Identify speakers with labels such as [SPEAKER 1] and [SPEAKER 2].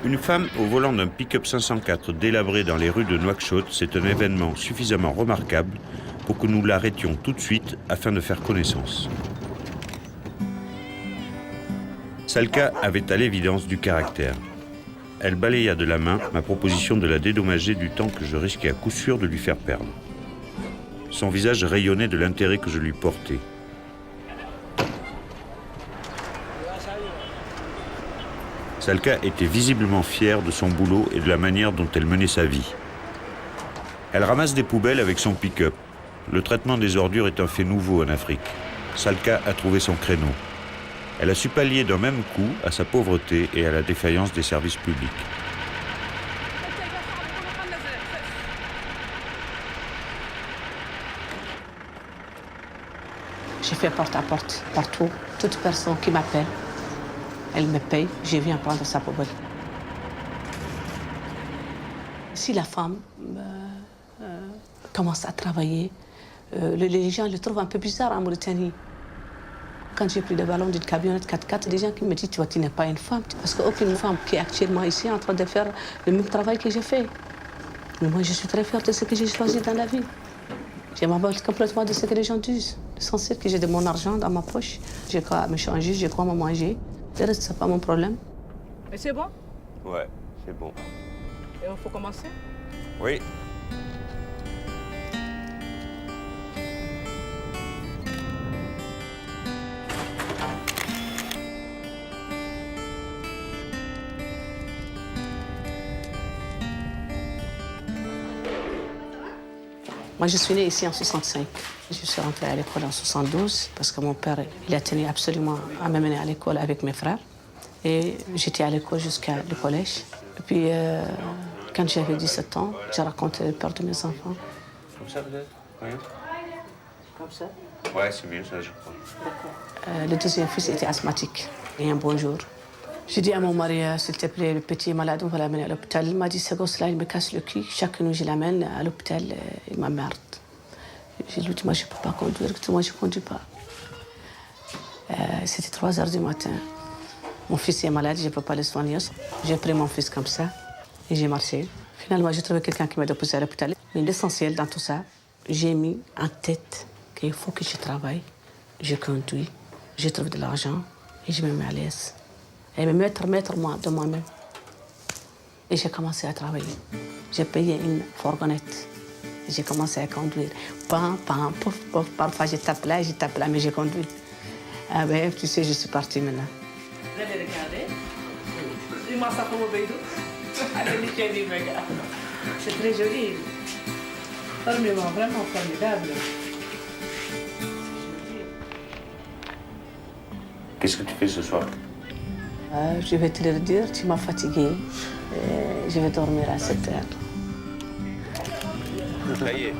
[SPEAKER 1] Une femme au volant d'un pick-up 504 délabré dans les rues de Nouakchott, c'est un événement suffisamment remarquable pour que nous l'arrêtions tout de suite afin de faire connaissance. Salka avait à l'évidence du caractère. Elle balaya de la main ma proposition de la dédommager du temps que je risquais à coup sûr de lui faire perdre. Son visage rayonnait de l'intérêt que je lui portais. Salka était visiblement fière de son boulot et de la manière dont elle menait sa vie. Elle ramasse des poubelles avec son pick-up. Le traitement des ordures est un fait nouveau en Afrique. Salka a trouvé son créneau. Elle a su pallier d'un même coup à sa pauvreté et à la défaillance des services publics.
[SPEAKER 2] J'ai fait porte à porte, partout. Toute personne qui m'appelle, elle me paye, je viens prendre sa poubelle. Si la femme commence à travailler, les gens le trouvent un peu bizarre en Mauritanie. Quand j'ai pris le ballon d'une camionnette 4x4, des gens qui me disent tu n'es pas une femme. Parce qu'aucune femme qui est actuellement ici est en train de faire le même travail que j'ai fait. Mais moi, je suis très fière de ce que j'ai choisi dans la vie. Je m'en bats complètement de ce que les gens disent. L'essentiel que j'ai de mon argent dans ma poche. J'ai quoi me changer, j'ai quoi me manger. Le reste, c'est pas mon problème.
[SPEAKER 3] Et c'est bon?
[SPEAKER 1] Ouais, c'est bon.
[SPEAKER 3] Et il faut commencer?
[SPEAKER 1] Oui.
[SPEAKER 2] Moi, je suis née ici en 65. Je suis rentrée à l'école en 72 parce que mon père, il a tenu absolument à m'amener à l'école avec mes frères. Et j'étais à l'école jusqu'à le collège. Et puis, quand j'avais 17 ans, j'ai raconté le père de mes enfants.
[SPEAKER 1] Comme ça, peut-être? Rien?
[SPEAKER 2] Comme ça?
[SPEAKER 1] Ouais, c'est mieux ça, je crois.
[SPEAKER 2] D'accord. Le deuxième fils était asthmatique. Et un bon jour, j'ai dit à mon mari, s'il te plaît, le petit est malade, on va l'amener à l'hôpital. Il m'a dit, ce gosse-là, il me casse le cul. Chaque nuit, je l'amène à l'hôpital, il m'emmerde. J'ai lui dit, moi, je ne peux pas conduire, moi, je ne conduis pas. C'était 3 heures du matin. Mon fils est malade, je ne peux pas le soigner. J'ai pris mon fils comme ça et j'ai marché. Finalement, j'ai trouvé quelqu'un qui m'a déposé à l'hôpital. Mais l'essentiel dans tout ça, j'ai mis en tête qu'il faut que je travaille, je conduis, je trouve de l'argent et je me mets à l'aise. Et me mettre moi de moi-même. Et j'ai commencé à travailler. J'ai payé une fourgonnette. J'ai commencé à conduire. Pam, pam, pouf, pouf. Parfois, je tape là, mais je conduis. Ah ben, tu sais, je suis partie maintenant.
[SPEAKER 3] Vous allez regarder. Dis-moi ça pour mon bédou. C'est très joli. Vraiment formidable.
[SPEAKER 1] Qu'est-ce que tu fais ce soir?
[SPEAKER 2] Je vais te le dire, tu m'as fatiguée. Je vais dormir à 7 heures.
[SPEAKER 1] Ça y est.